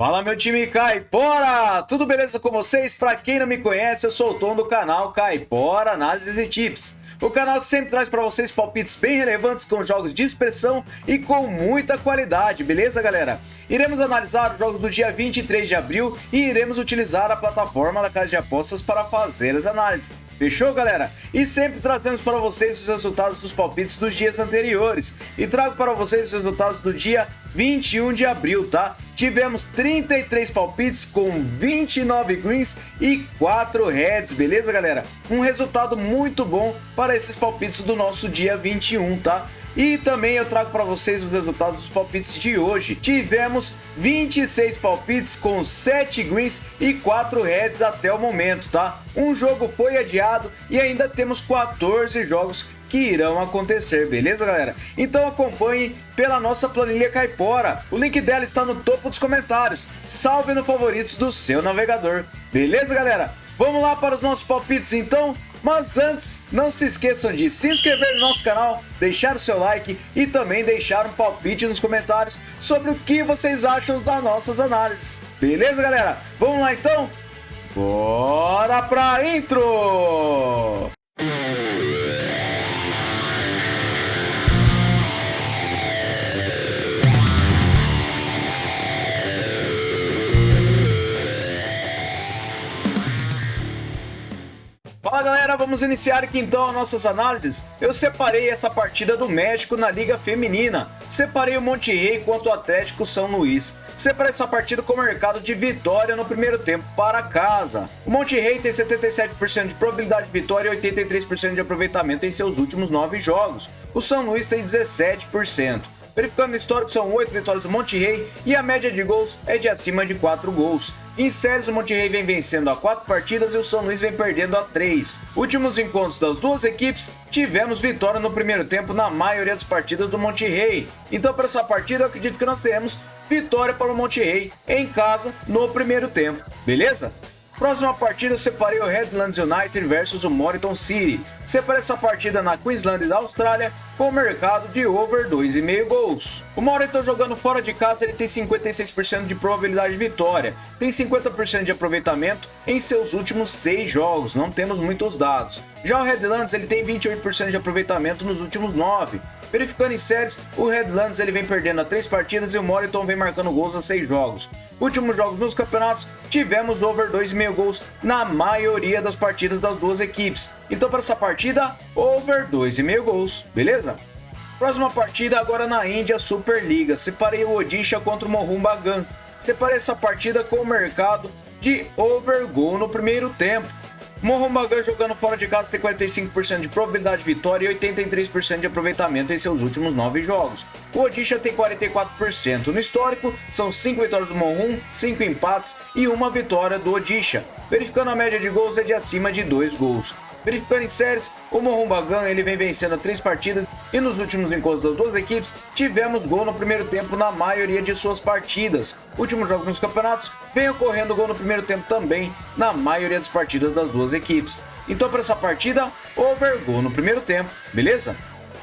Fala meu time Caipora! Tudo beleza com vocês? Para quem não me conhece, eu sou o Tom do canal Caipora Análises e Tips. O canal que sempre traz para vocês palpites bem relevantes com jogos de expressão e com muita qualidade, beleza galera? Iremos analisar os jogos do dia 23 de abril e iremos utilizar a plataforma da Casa de Apostas para fazer as análises. Fechou galera? E sempre trazemos para vocês os resultados dos palpites dos dias anteriores. E trago para vocês os resultados do dia 21 de abril, tá? Tivemos 33 palpites com 29 greens e 4 reds, beleza galera? Um resultado muito bom para esses palpites do nosso dia 21, tá? E também eu trago para vocês os resultados dos palpites de hoje. Tivemos 26 palpites com 7 greens e 4 reds até o momento, tá? Um jogo foi adiado e ainda temos 14 jogos que irão acontecer, beleza galera? Então acompanhe pela nossa planilha Caipora, o link dela está no topo dos comentários, salve no favoritos do seu navegador, beleza galera? Vamos lá para os nossos palpites então? Mas antes, não se esqueçam de se inscrever no nosso canal, deixar o seu like e também deixar um palpite nos comentários sobre o que vocês acham das nossas análises, beleza galera? Vamos lá então? Bora pra intro! Fala galera, vamos iniciar aqui então as nossas análises. Eu separei essa partida do México na Liga Feminina, separei o Monterrey contra o Atlético São Luís. Separei essa partida com o mercado de vitória no primeiro tempo para casa. O Monterrey tem 77% de probabilidade de vitória e 83% de aproveitamento em seus últimos 9 jogos. O São Luís tem 17%. Verificando o histórico, são 8 vitórias do Monterrey e a média de gols é de acima de 4 gols. Em séries, o Monterrey vem vencendo a 4 partidas e o São Luís vem perdendo a 3. Últimos encontros das duas equipes, tivemos vitória no primeiro tempo na maioria das partidas do Monterrey. Então, para essa partida, eu acredito que nós teremos vitória para o Monterrey em casa no primeiro tempo, beleza? Próxima partida eu separei o Redlands United versus o Moreton City. Separei essa partida na Queensland da Austrália com o mercado de over 2,5 gols. O Moreton jogando fora de casa ele tem 56% de probabilidade de vitória, tem 50% de aproveitamento em seus últimos 6 jogos, não temos muitos dados. Já o Redlands ele tem 28% de aproveitamento nos últimos 9. Verificando em séries, o Redlands ele vem perdendo a 3 partidas e o Moreton vem marcando gols a 6 jogos. Últimos jogos nos campeonatos, tivemos over 2,5 gols na maioria das partidas das duas equipes. Então para essa partida, over 2,5 gols, beleza? Próxima partida agora na Índia Superliga, separei o Odisha contra o Mohun Bagan. Separei essa partida com o mercado de over goal no primeiro tempo. Mohun Bagan jogando fora de casa tem 45% de probabilidade de vitória e 83% de aproveitamento em seus últimos 9 jogos. O Odisha tem 44%. No histórico, são 5 vitórias do Mohun, 5 empates e 1 vitória do Odisha. Verificando a média de gols é de acima de 2 gols. Verificando em séries, o Mohun Bagan ele vem vencendo 3 partidas e nos últimos encontros das duas equipes tivemos gol no primeiro tempo na maioria de suas partidas. Últimos jogos nos campeonatos vem ocorrendo gol no primeiro tempo também na maioria das partidas das duas equipes. Então para essa partida, over gol no primeiro tempo, beleza?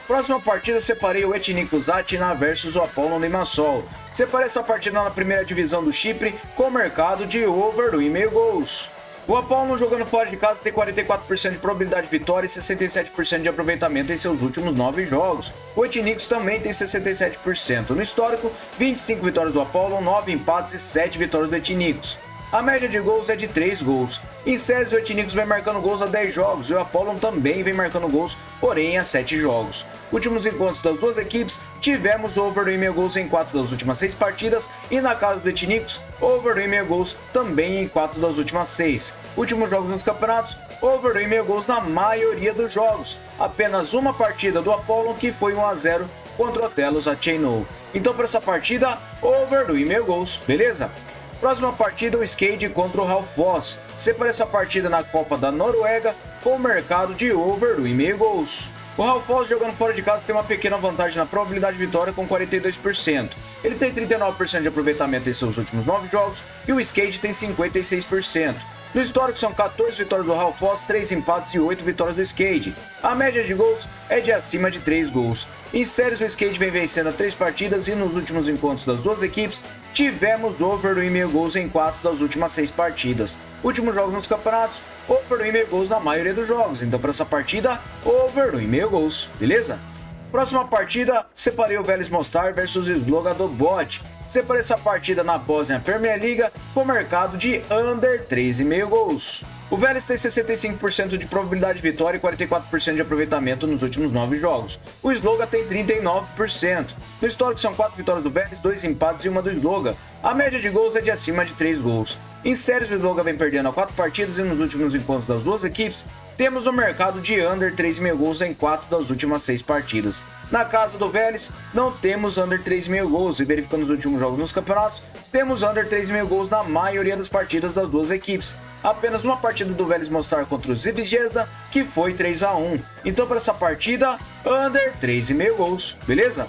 Próxima partida, separei o Ethnikos Atina versus o Apollon Limassol. Separei essa partida na primeira divisão do Chipre com o mercado de over 1,5 gols. O Apollon jogando fora de casa tem 44% de probabilidade de vitória e 67% de aproveitamento em seus últimos 9 jogos. O Ethnikos também tem 67%. No histórico, 25 vitórias do Apollon, 9 empates e 7 vitórias do Ethnikos. A média de gols é de 3 gols. Em séries, o Ethnikos vem marcando gols a 10 jogos e o Apollon também vem marcando gols, porém a 7 jogos. Últimos encontros das duas equipes, tivemos over 1,5 gols em 4 das últimas 6 partidas e na casa do Ethnikos, over 1,5 gols também em 4 das últimas 6. Últimos jogos nos campeonatos, over 1,5 gols na maioria dos jogos. Apenas uma partida do Apollon que foi 1-0 contra o Telos Acheno. Então para essa partida, over 1,5 gols, beleza? Próxima partida, o Skade contra o Ralf Voss. Separei essa partida na Copa da Noruega com o mercado de over 1,5 gols. O Ralf Voss jogando fora de casa tem uma pequena vantagem na probabilidade de vitória com 42%. Ele tem 39% de aproveitamento em seus últimos 9 jogos e o Skade tem 56%. No histórico são 14 vitórias do Hall Foss, 3 empates e 8 vitórias do Skate. A média de gols é de acima de 3 gols. Em séries, o Skate vem vencendo 3 partidas e nos últimos encontros das duas equipes, tivemos over 1,5 gols em 4 das últimas 6 partidas. Últimos jogos nos campeonatos, over 1,5 gols na maioria dos jogos. Então para essa partida, over 1,5 gols, beleza? Próxima partida, separei o Vélez Mostar versus Sloga do Bot. Separei essa partida na Bósnia Premier League com mercado de under 3,5 gols. O Vélez tem 65% de probabilidade de vitória e 44% de aproveitamento nos últimos 9 jogos. O Sloga tem 39%. No histórico são 4 vitórias do Vélez, 2 empates e 1 do Sloga. A média de gols é de acima de 3 gols. Em séries, o Sloga vem perdendo a 4 partidas e nos últimos encontros das duas equipes, temos o mercado de under 3,5 gols em 4 das últimas 6 partidas. Na casa do Vélez, não temos under 3,5 gols e verificando os últimos jogos nos campeonatos, temos under 3,5 gols na maioria das partidas das duas equipes. Apenas uma partida do Vélez Mostar contra o Zibizhezda, que foi 3-1. Então para essa partida, under 3,5 gols, beleza?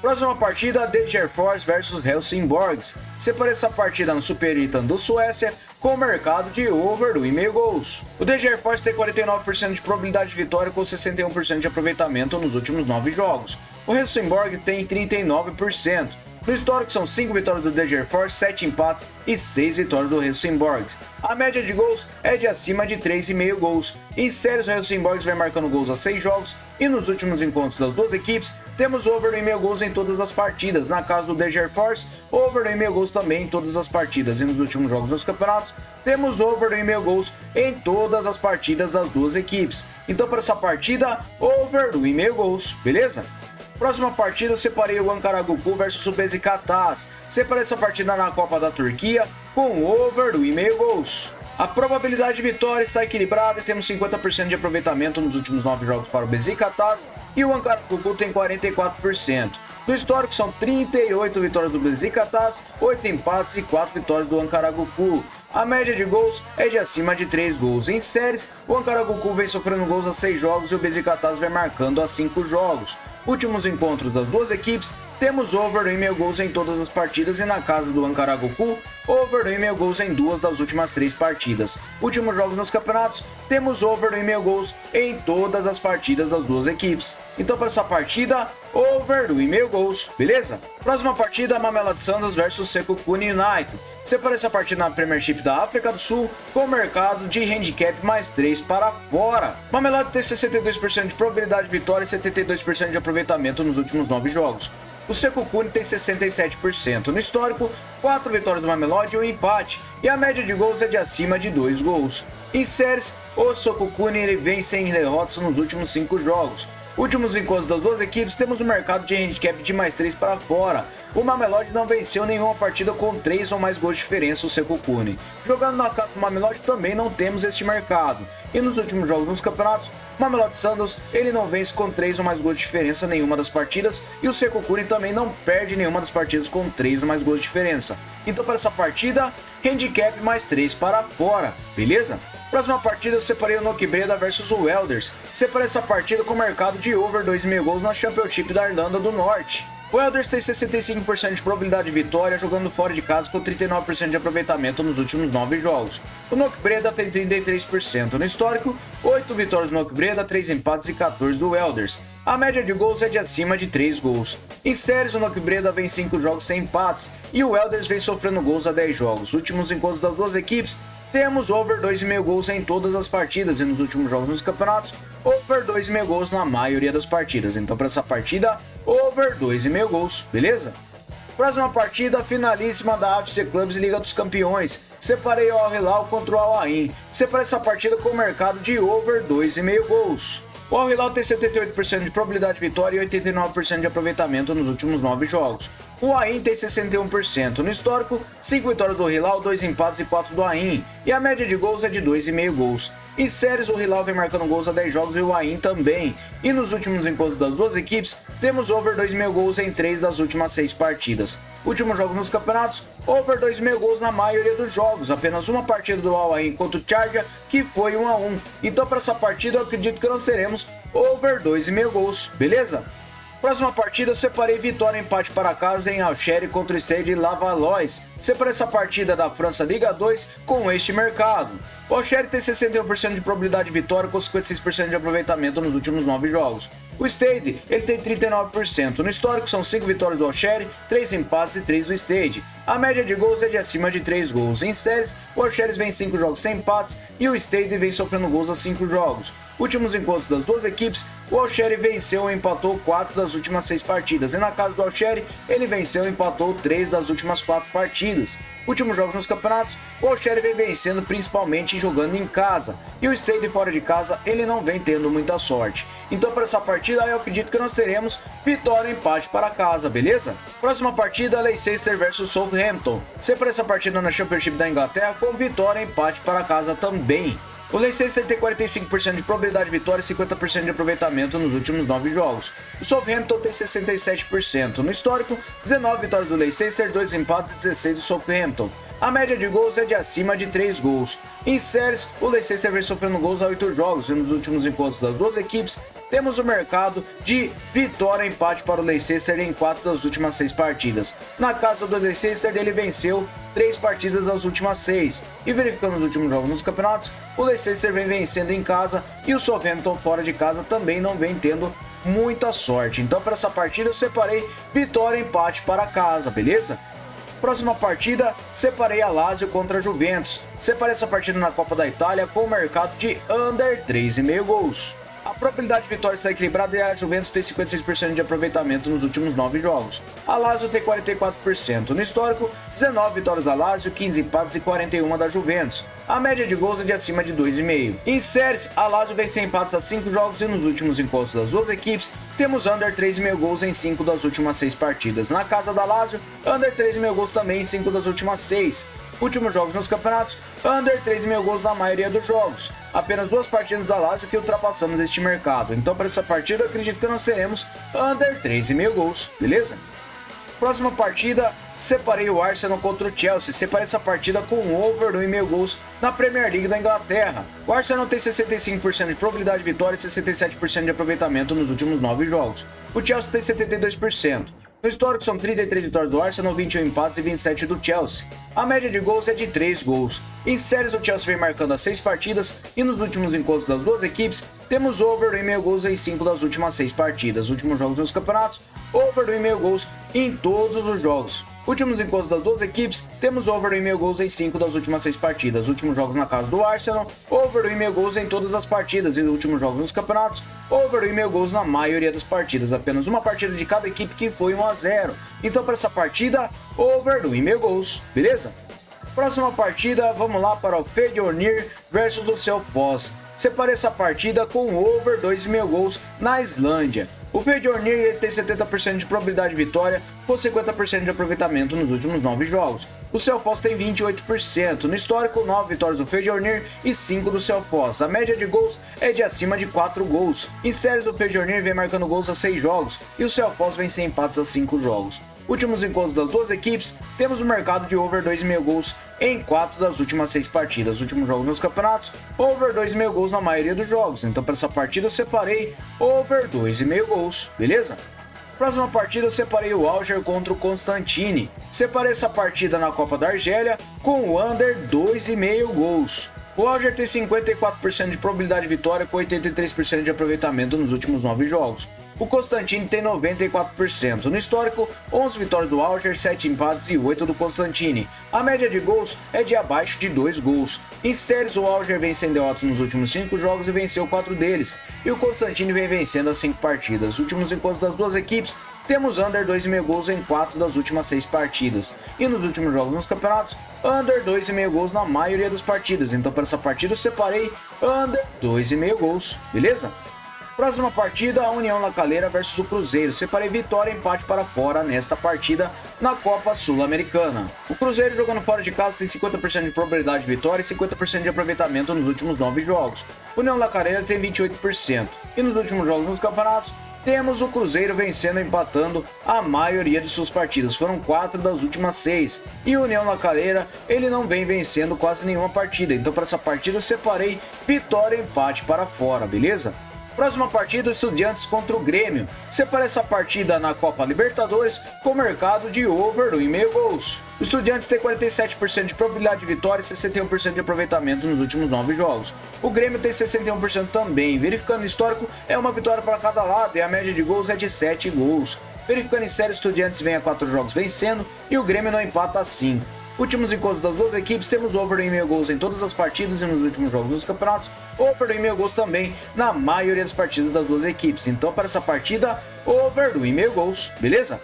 Próxima partida, Degerfors versus Helsingborgs. Separei essa partida no Superettan do Suécia com o mercado de over 1,5 gols. O Degerfors tem 49% de probabilidade de vitória com 61% de aproveitamento nos últimos 9 jogos. O Helsingborg tem 39%. No histórico são 5 vitórias do Degerfors, 7 empates e 6 vitórias do Helsingborg. A média de gols é de acima de 3,5 gols. Em séries, o Helsingborg vem marcando gols a 6 jogos e nos últimos encontros das duas equipes, temos over 1,5 gols em todas as partidas. Na casa do Degerfors, over 1,5 gols também em todas as partidas. E nos últimos jogos dos campeonatos, temos over 1,5 gols em todas as partidas das duas equipes. Então para essa partida, over 1,5 gols, beleza? Próxima partida, eu separei o Ankaragucu versus o Beşiktaş. Separei essa partida na Copa da Turquia com over 1,5 gols. A probabilidade de vitória está equilibrada e temos 50% de aproveitamento nos últimos 9 jogos para o Beşiktaş e o Ankaragucu tem 44%. No histórico são 38 vitórias do Beşiktaş, 8 empates e 4 vitórias do Ankaragucu. A média de gols é de acima de 3 gols. Em séries, o Ankaragucu vem sofrendo gols a 6 jogos e o Beşiktaş vem marcando a 5 jogos. Últimos encontros das duas equipes, temos over 1,5 gols em todas as partidas e na casa do Ankaragucu, over 1,5 gols em 2 das últimas 3 partidas. Últimos jogos nos campeonatos, temos over 1,5 gols em todas as partidas das duas equipes. Então para essa partida, over 1,5 gols, beleza? Próxima partida, Mamelodi Sundowns versus Sekukuni United. Separei essa partida na Premiership da África do Sul com o mercado de handicap mais 3 para fora. Mamelodi tem 62% de probabilidade de vitória e 72% de aproveitamento nos últimos 9 jogos. O Sekukuni tem 67%. No histórico, 4 vitórias do Mamelodi e 1 empate, e a média de gols é de acima de 2 gols. Em séries, o Sekukuni vem sem derrotas nos últimos 5 jogos. Últimos encontros das duas equipes, temos um mercado de handicap de mais 3 para fora. O Mamelodi não venceu nenhuma partida com 3 ou mais gols de diferença, o Sekukuni. Jogando na casa do Mamelodi também não temos este mercado. E nos últimos jogos nos campeonatos, o Mamelodi Sundowns ele não vence com 3 ou mais gols de diferença nenhuma das partidas, e o Sekukuni também não perde nenhuma das partidas com 3 ou mais gols de diferença. Então para essa partida, handicap mais 3 para fora, beleza? Próxima partida eu separei o Nokia Breda versus o Welders. Separei essa partida com o mercado de over 2,5 gols na Championship da Irlanda do Norte. O Welders tem 65% de probabilidade de vitória jogando fora de casa com 39% de aproveitamento nos últimos 9 jogos. O Nokia Breda tem 33%. No histórico, 8 vitórias do Nokia Breda, 3 empates e 14 do Welders. A média de gols é de acima de 3 gols. Em séries, o Nokia Breda vem 5 jogos sem empates e o Welders vem sofrendo gols a 10 jogos. Últimos encontros das duas equipes, temos over 2,5 gols em todas as partidas e nos últimos jogos nos campeonatos, over 2,5 gols na maioria das partidas. Então para essa partida, over 2,5 gols, beleza? Próxima partida, finalíssima da AFC Clubs Liga dos Campeões. Separei o Al Hilal contra o Al Ain. Separei essa partida com o mercado de over 2,5 gols. O Al Hilal tem 78% de probabilidade de vitória e 89% de aproveitamento nos últimos 9 jogos. O Ain tem 61%. No histórico, 5 vitórias do Hilal, 2 empates e 4 do Ain. E a média de gols é de 2,5 gols. Em séries, o Hilal vem marcando gols a 10 jogos e o Ain também. E nos últimos encontros das duas equipes, temos over 2,5 gols em 3 das últimas 6 partidas. Últimos jogos nos campeonatos, over 2,5 gols na maioria dos jogos. Apenas uma partida do Al Ain contra o Charger, que foi 1-1. Então para essa partida eu acredito que nós teremos over 2,5 gols, beleza? Próxima partida, eu separei vitória e empate para casa em Auxerre contra o Stade Lavallois. Separei essa partida da França Liga 2 com este mercado. O Auxerre tem 61% de probabilidade de vitória com 56% de aproveitamento nos últimos 9 jogos. O Stade, ele tem 39%. No histórico são 5 vitórias do Auxerre, 3 empates e 3 do Stade. A média de gols é de acima de 3 gols. Em séries, o Auxerre vem 5 jogos sem empates e o Stade vem sofrendo gols a 5 jogos. Últimos encontros das duas equipes, o Auxerre venceu e empatou 4 das últimas 6 partidas. E na casa do Auxerre, ele venceu e empatou 3 das últimas 4 partidas. Últimos jogos nos campeonatos, o Auxerre vem vencendo principalmente jogando em casa. E o Stade fora de casa, ele não vem tendo muita sorte. Então para essa partida, eu acredito que nós teremos vitória e empate para casa, beleza? Próxima partida, Leicester versus Southampton. Sempre essa partida na Championship da Inglaterra com vitória e empate para casa também. O Leicester tem 45% de probabilidade de vitória e 50% de aproveitamento nos últimos 9 jogos. O Southampton tem 67%. No histórico, 19 vitórias do Leicester, 2 empates e 16 do Southampton. A média de gols é de acima de 3 gols. Em séries, o Leicester vem sofrendo gols a 8 jogos e nos últimos encontros das duas equipes, temos o mercado de vitória e empate para o Leicester em 4 das últimas 6 partidas. Na casa do Leicester, ele venceu 3 partidas das últimas 6. E verificando os últimos jogos nos campeonatos, o Leicester vem vencendo em casa e o Southampton fora de casa também não vem tendo muita sorte. Então para essa partida eu separei vitória e empate para casa, beleza? Próxima partida, separei a Lazio contra a Juventus. Separei essa partida na Copa da Itália com o mercado de under 3,5 gols. A probabilidade de vitória está equilibrada e a Juventus tem 56% de aproveitamento nos últimos 9 jogos. A Lazio tem 44%. No histórico, 19 vitórias da Lazio, 15 empates e 41 da Juventus. A média de gols é de acima de 2,5. Em séries, a Lazio vem sem empates a 5 jogos e nos últimos encontros das duas equipes, temos under 3,5 gols em 5 das últimas 6 partidas. Na casa da Lazio, under 3,5 gols também em 5 das últimas 6. Últimos jogos nos campeonatos, under 3,5 gols na maioria dos jogos. Apenas 2 partidas da Lazio que ultrapassamos este mercado. Então para essa partida eu acredito que nós teremos under 3,5 gols, beleza? Próxima partida, separei o Arsenal contra o Chelsea. Separei essa partida com over 1,5 gols na Premier League da Inglaterra. O Arsenal tem 65% de probabilidade de vitória e 67% de aproveitamento nos últimos 9 jogos. O Chelsea tem 72%. No histórico são 33 vitórias do Arsenal, 21 empates e 27 do Chelsea. A média de gols é de 3 gols. Em séries, o Chelsea vem marcando as 6 partidas e nos últimos encontros das duas equipes, temos over 1,5 gols em 5 das últimas 6 partidas. Últimos jogos nos campeonatos, over 1,5 gols em todos os jogos. Últimos encontros das duas equipes, temos over 1,5 gols em 5 das últimas 6 partidas. Últimos jogos na casa do Arsenal, over 1,5 gols em todas as partidas. E nos últimos jogos nos campeonatos, over 1,5 gols na maioria das partidas. Apenas uma partida de cada equipe que foi 1-0. Então para essa partida, over 1,5 gols, beleza? Próxima partida, vamos lá para o Feyenoord versus o Selfoss. Separei essa partida com over 2,5 gols na Islândia. O Feyenoord tem 70% de probabilidade de vitória com 50% de aproveitamento nos últimos 9 jogos. O Selfoss tem 28%. No histórico, 9 vitórias do Feyenoord e 5 do Selfoss. A média de gols é de acima de 4 gols. Em séries, o Feyenoord vem marcando gols a 6 jogos e o Selfoss vem sem empates a 5 jogos. Últimos encontros das duas equipes, temos o mercado de over 2,5 gols em 4 das últimas 6 partidas. Últimos jogos nos campeonatos, over 2,5 gols na maioria dos jogos. Então para essa partida eu separei over 2,5 gols, beleza? Próxima partida eu separei o Alger contra o Constantine. Separei essa partida na Copa da Argélia com o under 2,5 gols. O Alger tem 54% de probabilidade de vitória com 83% de aproveitamento nos últimos 9 jogos. O Constantine tem 94%. No histórico, 11 vitórias do Alger, 7 empates e 8 do Constantine. A média de gols é de abaixo de 2 gols. Em séries, o Alger vem sem derrotas nos últimos 5 jogos e venceu 4 deles. E o Constantine vem vencendo as 5 partidas. Os últimos encontros das duas equipes, temos under 2,5 gols em 4 das últimas 6 partidas. E nos últimos jogos nos campeonatos, under 2,5 gols na maioria das partidas. Então para essa partida eu separei under 2,5 gols, beleza? Próxima partida, a União La Calera versus o Cruzeiro. Separei vitória e empate para fora nesta partida na Copa Sul-Americana. O Cruzeiro jogando fora de casa tem 50% de probabilidade de vitória e 50% de aproveitamento nos últimos 9 jogos. União La Calera tem 28%. E nos últimos jogos nos campeonatos, temos o Cruzeiro vencendo e empatando a maioria de suas partidas. Foram 4 das últimas 6. E o União La Calera, ele não vem vencendo quase nenhuma partida. Então para essa partida eu separei vitória e empate para fora, beleza? Próxima partida, Estudiantes contra o Grêmio. Separei essa partida na Copa Libertadores com mercado de over 1,5 gols. O Estudiantes tem 47% de probabilidade de vitória e 61% de aproveitamento nos últimos 9 jogos. O Grêmio tem 61% também. Verificando o histórico, é uma vitória para cada lado e a média de gols é de 7 gols. Verificando em série, o Estudiantes vem a 4 jogos vencendo e o Grêmio não empata a 5. Últimos encontros das duas equipes, temos over 1,5 gols em todas as partidas e nos últimos jogos dos campeonatos, over 1,5 gols também na maioria das partidas das duas equipes. Então, para essa partida, over 1,5 gols, beleza?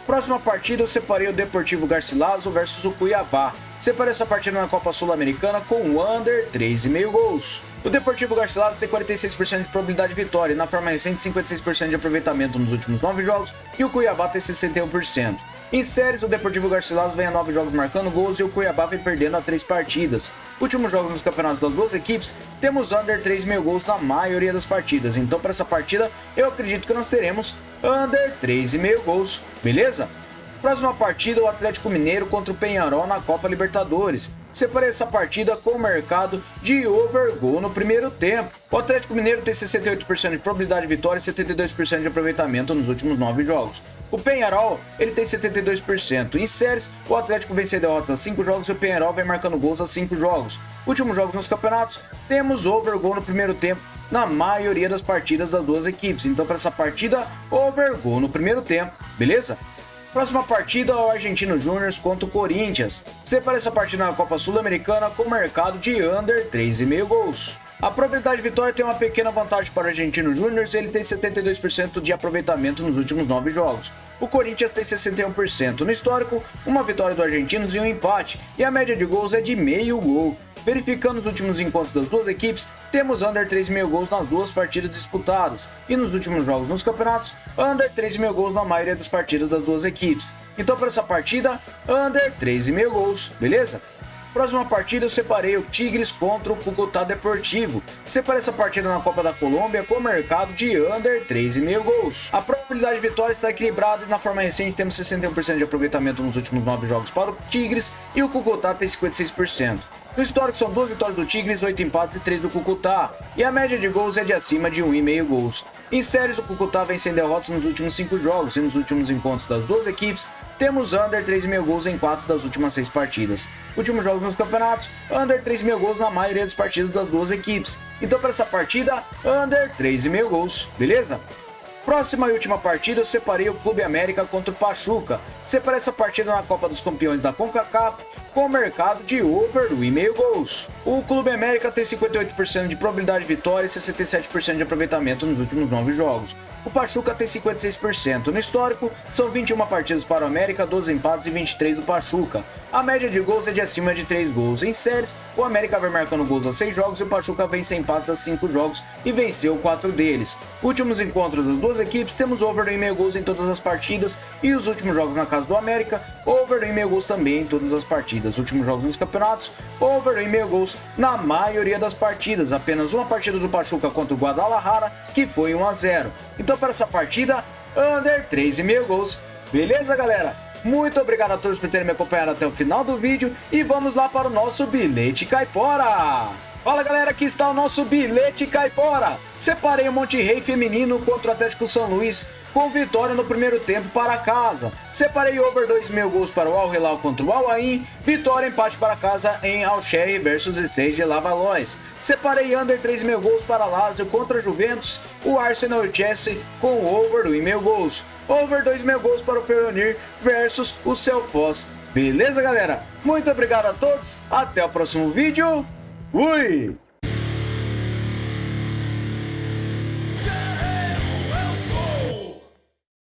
Próxima partida, eu separei o Deportivo Garcilaso versus o Cuiabá. Separei essa partida na Copa Sul-Americana com o under 3,5 gols. O Deportivo Garcilaso tem 46% de probabilidade de vitória e na forma recente 56% de aproveitamento nos últimos 9 jogos e o Cuiabá tem 61%. Em séries, o Deportivo Garcilaso vem a 9 jogos marcando gols e o Cuiabá vem perdendo a 3 partidas. Últimos jogos nos campeonatos das duas equipes, temos under 3,5 gols na maioria das partidas. Então, para essa partida, eu acredito que nós teremos under 3,5 gols, beleza? Próxima partida, o Atlético Mineiro contra o Peñarol na Copa Libertadores. Separei essa partida com o mercado de over gol no primeiro tempo. O Atlético Mineiro tem 68% de probabilidade de vitória e 72% de aproveitamento nos últimos 9 jogos. O Peñarol, ele tem 72%. Em séries, o Atlético vence derrotas a 5 jogos e o Peñarol vem marcando gols a 5 jogos. Últimos jogos nos campeonatos, temos over gol no primeiro tempo na maioria das partidas das duas equipes. Então, para essa partida, over gol no primeiro tempo, beleza? Próxima partida, o Argentino Júnior contra o Corinthians. Separa essa partida na Copa Sul-Americana com mercado de under 3,5 gols. A probabilidade de vitória tem uma pequena vantagem para o Argentino Júnior, ele tem 72% de aproveitamento nos últimos 9 jogos. O Corinthians tem 61%. No histórico, uma vitória do Argentinos e um empate, e a média de gols é de meio gol. Verificando os últimos encontros das duas equipes, temos under 3,5 gols nas duas partidas disputadas, e nos últimos jogos nos campeonatos, under 3,5 gols na maioria das partidas das duas equipes. Então, para essa partida, under 3,5 gols, beleza? Próxima partida, eu separei o Tigres contra o Cúcuta Deportivo. Separei essa partida na Copa da Colômbia com o mercado de under 3,5 gols. A probabilidade de vitória está equilibrada e na forma recente temos 61% de aproveitamento nos últimos 9 jogos para o Tigres e o Cúcuta tem 56%. No histórico são 2 vitórias do Tigres, 8 empates e 3 do Cúcuta, e a média de gols é de acima de 1,5 gols. Em séries, o Cúcuta vem sem derrotas nos últimos 5 jogos, e nos últimos encontros das duas equipes, temos under 3,5 gols em 4 das últimas 6 partidas. Últimos jogos nos campeonatos, under 3,5 gols na maioria das partidas das duas equipes. Então, para essa partida, under 3,5 gols, beleza? Próxima e última partida, eu separei o Clube América contra o Pachuca. Separei essa partida na Copa dos Campeões da CONCACAF com o mercado de over 1,5 gols. O Clube América tem 58% de probabilidade de vitória e 67% de aproveitamento nos últimos 9 jogos. O Pachuca tem 56%. No histórico, são 21 partidas para o América, 12 empates e 23 do Pachuca. A média de gols é de acima de 3 gols. Em séries, o América vem marcando gols a 6 jogos e o Pachuca vem sem empates a 5 jogos e venceu 4 deles. Últimos encontros das duas equipes, temos over 1,5 gols em todas as partidas e os últimos jogos na casa do América, over 1,5 gols também em todas as partidas. Últimos jogos nos campeonatos, over 1,5 gols na maioria das partidas. Apenas uma partida do Pachuca contra o Guadalajara, que foi 1-0. Então, para essa partida, under 3,5 gols. Beleza, galera? Muito obrigado a todos por terem me acompanhado até o final do vídeo e vamos lá para o nosso bilhete caipora. Fala, galera, aqui está o nosso bilhete caipora. Separei o Monterrey feminino contra o Atlético São Luís com vitória no primeiro tempo para casa. Separei over 2,5 gols para o Al Hilal contra o Al Ain, vitória empate para casa em Al Sherry versus Stade de Lavalois. Separei under 3,5 gols para Lazio contra Juventus, o Arsenal e o Chelsea com over 1,5 gols. Over 2,5 gols para o Feionir versus o Selfoss. Beleza, galera? Muito obrigado a todos, até o próximo vídeo. Fui!